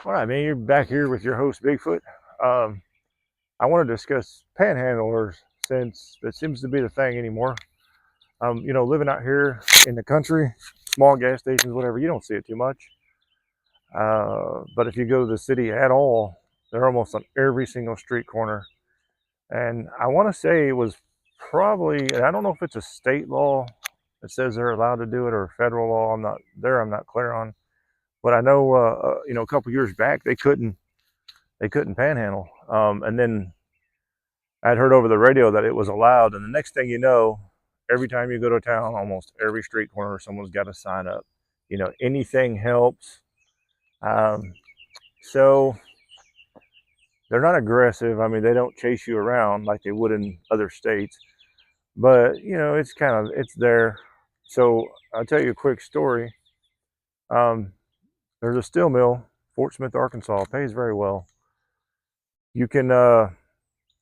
All right, man, you're back here with your host, Bigfoot. Um, I want to discuss panhandlers since it seems to be the thing anymore. Living out here in the country, small gas stations, whatever, you don't see it too much. But if you go to the city at all, they're almost on every single street corner. And I want to say it was probably, and I don't know if it's a state law that says they're allowed to do it or federal law. I'm not clear on. But I know, a couple years back, they couldn't panhandle. And then I'd heard over the radio that it was allowed. And the next thing you know, every time you go to town, almost every street corner, someone's got to sign up. Anything helps. Um, so they're not aggressive. I mean, they don't chase you around like they would in other states. But it's there. So I'll tell you a quick story. Um, there's a steel mill, Fort Smith, Arkansas, pays very well. You can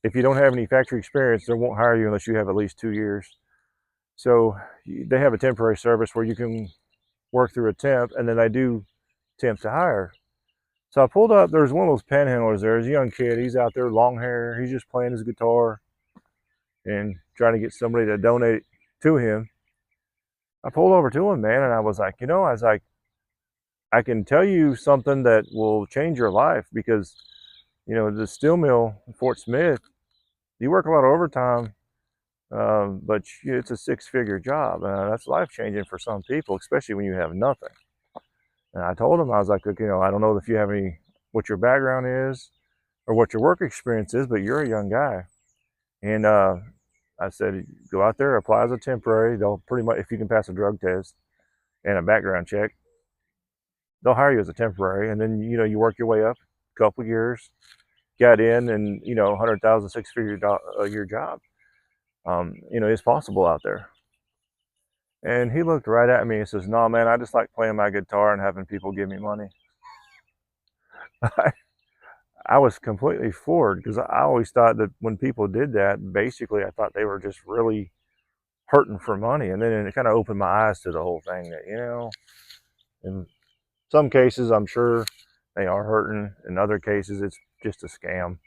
if you don't have any factory experience, they won't hire you unless you have at least 2 years. So they have a temporary service where you can work through a temp, and then they do temps to hire. So I pulled up. There's one of those panhandlers there. There's a young kid. He's out there, long hair. He's just playing his guitar and trying to get somebody to donate to him. I pulled over to him, man, and I was like, I can tell you something that will change your life because, the steel mill in Fort Smith, you work a lot of overtime, but it's a six-figure job. That's life-changing for some people, especially when you have nothing. And I told him, I was like, look, I don't know if you have what your background is or what your work experience is, but you're a young guy. And I said, go out there, apply as a temporary. They'll pretty much, if you can pass a drug test and a background check, they'll hire you as a temporary. And then, you work your way up a couple of years, got in, and, 100,000, six-figure a year job. It's possible out there. And he looked right at me and says, no, man, I just like playing my guitar and having people give me money. I was completely floored because I always thought that when people did that, basically, I thought they were just really hurting for money. And then it kind of opened my eyes to the whole thing that, in some cases, I'm sure they are hurting. In other cases, it's just a scam.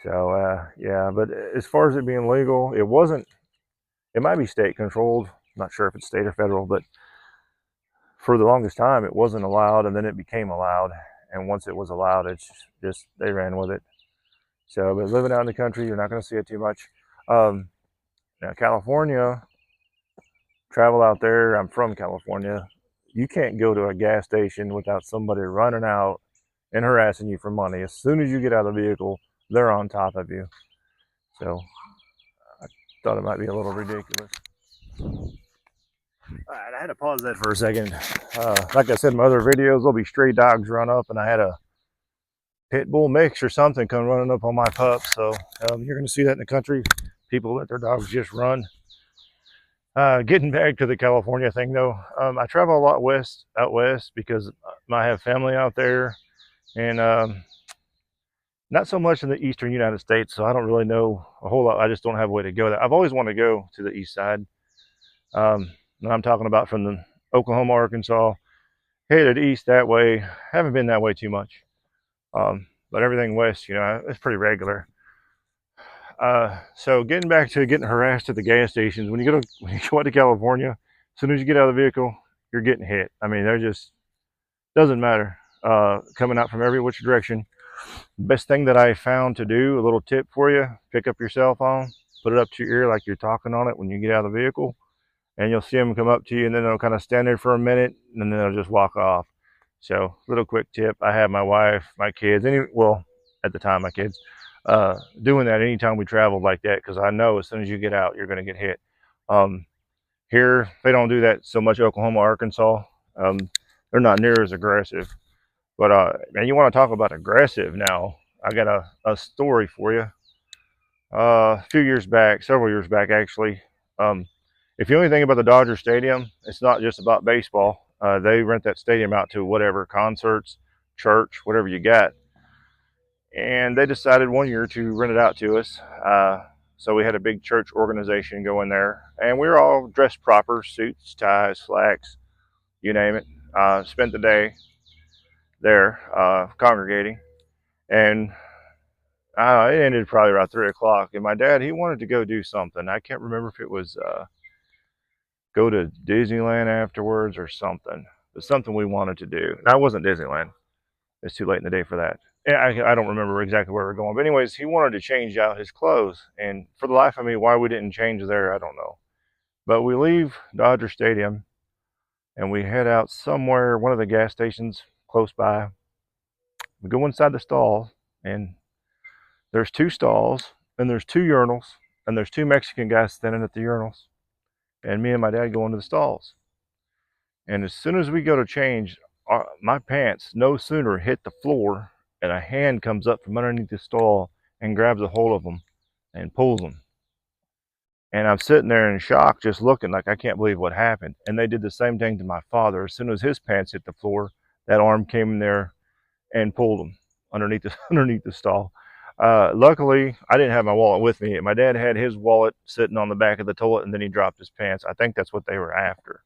So, yeah, but as far as it being legal, it wasn't, it might be state controlled. I'm not sure if it's state or federal, but for the longest time, it wasn't allowed, and then it became allowed. And once it was allowed, it's just they ran with it. So, but living out in the country, you're not going to see it too much. Um, Now, California, travel out there. I'm from California. You can't go to a gas station without somebody running out and harassing you for money. As soon as you get out of the vehicle, they're on top of you. So I thought it might be a little ridiculous. All right, I had to pause that for a second. Like I said in my other videos, there'll be stray dogs run up, and I had a pit bull mix or something come running up on my pup. So you're going to see that in the country. People let their dogs just run. Getting back to the California thing, though, I travel a lot out west, because I have family out there, and not so much in the eastern United States. So I don't really know a whole lot. I just don't have a way to go there. I've always wanted to go to the east side. And I'm talking about from the Oklahoma, Arkansas, headed east that way. Haven't been that way too much, but everything west, it's pretty regular. So getting back to getting harassed at the gas stations, when you go out to California, as soon as you get out of the vehicle, you're getting hit. I mean, they're just, doesn't matter. Coming out from every which direction. Best thing that I found to do, a little tip for you: pick up your cell phone, put it up to your ear like you're talking on it when you get out of the vehicle, and you'll see them come up to you, and then they'll kind of stand there for a minute, and then they'll just walk off. So, little quick tip: I have my wife, my kids, at the time, my kids, doing that anytime we travel like that, because I know as soon as you get out, you're going to get hit. Um, Here, they don't do that so much. Oklahoma, Arkansas, um, they're not near as aggressive. But man, you want to talk about aggressive now? I got a story for you. A few years back, several years back actually. If you know anything about the Dodger Stadium, it's not just about baseball. They rent that stadium out to whatever, concerts, church, whatever you got. And they decided one year to rent it out to us. So we had a big church organization go in there, and we were all dressed proper: suits, ties, slacks, you name it. Spent the day. there congregating, and it ended probably around 3 o'clock. And my dad, he wanted to go do something. I can't remember if it was go to Disneyland afterwards or something. It was something we wanted to do. That wasn't Disneyland. It's too late in the day for that. And I don't remember exactly where we're going. But anyways, he wanted to change out his clothes. And for the life of me, why we didn't change there, I don't know. But we leave Dodger Stadium and we head out somewhere, one of the gas stations close by. We go inside the stall, and there's 2 stalls, and there's 2 urinals, and there's 2 Mexican guys standing at the urinals. And me and my dad go into the stalls. And as soon as we go to change, my pants no sooner hit the floor, and a hand comes up from underneath the stall and grabs a hold of them and pulls them. And I'm sitting there in shock, just looking like I can't believe what happened. And they did the same thing to my father. As soon as his pants hit the floor, that arm came in there and pulled him underneath the underneath the stall. Luckily, I didn't have my wallet with me. My dad had his wallet sitting on the back of the toilet, and then he dropped his pants. I think that's what they were after.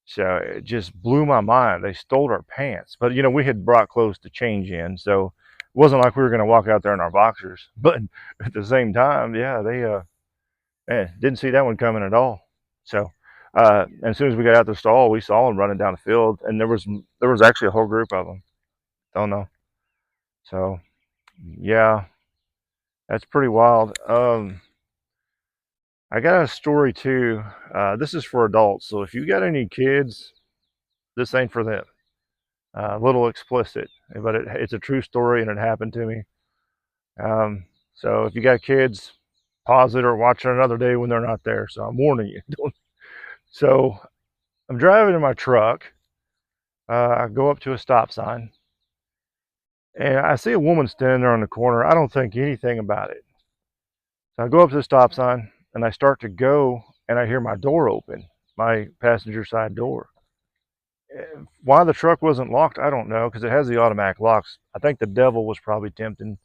So it just blew my mind. They stole our pants, but you know, we had brought clothes to change in, so it wasn't like we were going to walk out there in our boxers. But at the same time, yeah, they didn't see that one coming at all. So as soon as we got out the stall, we saw them running down the field, and there was actually a whole group of them. Don't know. So yeah, that's pretty wild. I got a story too. This is for adults, so if you got any kids, this ain't for them. A little explicit, but it's a true story and it happened to me. So if you got kids, pause it or watch it another day when they're not there. So I'm warning you. So I'm driving in my truck. I go up to a stop sign, and I see a woman standing there on the corner. I don't think anything about it. So I go up to the stop sign and I start to go, and I hear my door open, my passenger side door. Why the truck wasn't locked, I don't know, because it has the automatic locks. I think the devil was probably tempting,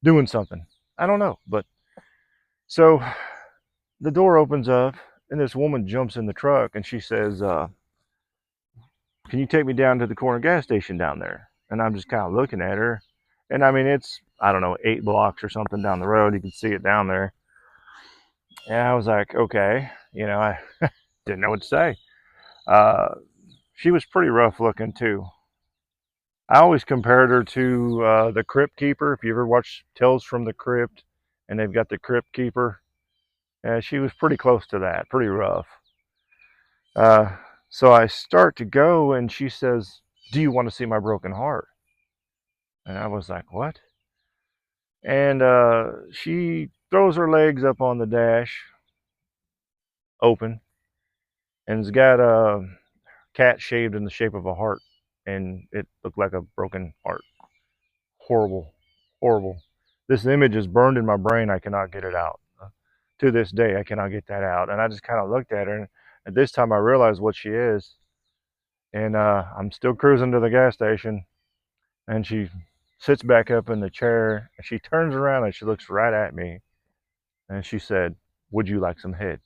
doing something. I don't know. But so the door opens up, and this woman jumps in the truck, and she says, can you take me down to the corner gas station down there? And I'm just kind of looking at her. And I mean, it's, I don't know, 8 blocks or something down the road. You can see it down there. And I was like, okay, you know, I didn't know what to say. She was pretty rough looking too. I always compared her to the Crypt Keeper. If you ever watch Tales from the Crypt, and they've got the Crypt Keeper, she was pretty close to that, pretty rough. So I start to go, and she says, "Do you want to see my broken heart?" And I was like, "What?" And she throws her legs up on the dash, open, and it's got a cat shaved in the shape of a heart, and it looked like a broken heart. Horrible, horrible. This image is burned in my brain. I cannot get it out. To this day, I cannot get that out. And I just kind of looked at her, and at this time I realized what she is. And I'm still cruising to the gas station, and she sits back up in the chair, and she turns around and she looks right at me, and she said, "Would you like some head?"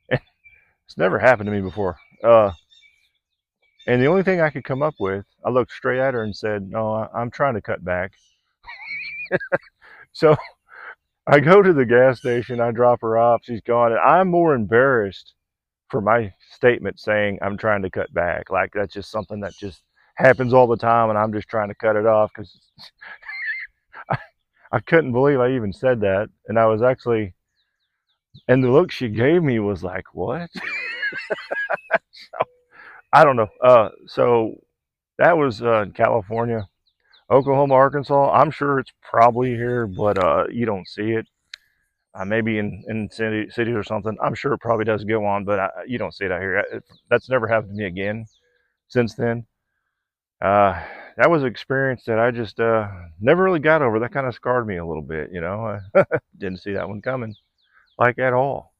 It's never happened to me before. And the only thing I could come up with, I looked straight at her and said, "No, I'm trying to cut back." So I go to the gas station, I drop her off, she's gone, and I'm more embarrassed for my statement saying I'm trying to cut back. Like that's just something that just happens all the time, and I'm just trying to cut it off because I couldn't believe I even said that. And I was actually, and the look she gave me was like, "What?" So, I don't know. So that was in California. Oklahoma, Arkansas. I'm sure it's probably here, but you don't see it. Maybe in cities or something. I'm sure it probably does go on, but you don't see it out here. That's never happened to me again since then. Uh, that was an experience that I just never really got over. That kind of scarred me a little bit, you know. I didn't see that one coming, like at all.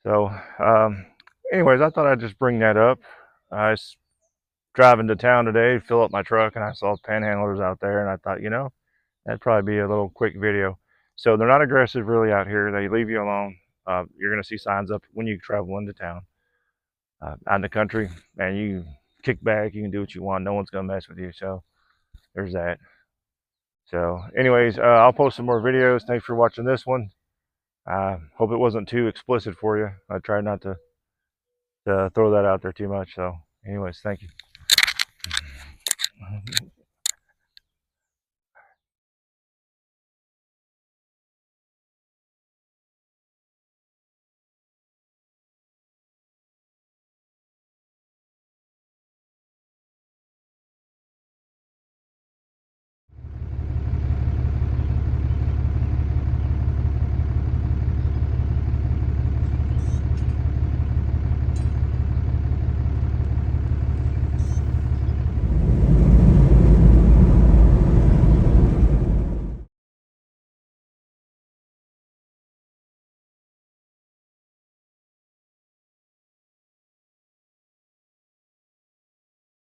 So, anyways, I thought I'd just bring that up. I was driving to town today, fill up my truck, and I saw panhandlers out there, and I thought, you know, that'd probably be a little quick video. So they're not aggressive really out here. They leave you alone. You're going to see signs up when you travel into town. Out in the country, and kick back. You can do what you want. No one's gonna mess with you. So there's that. So, anyways, I'll post some more videos. Thanks for watching this one. Hope it wasn't too explicit for you. I tried not to throw that out there too much. So, anyways, thank you.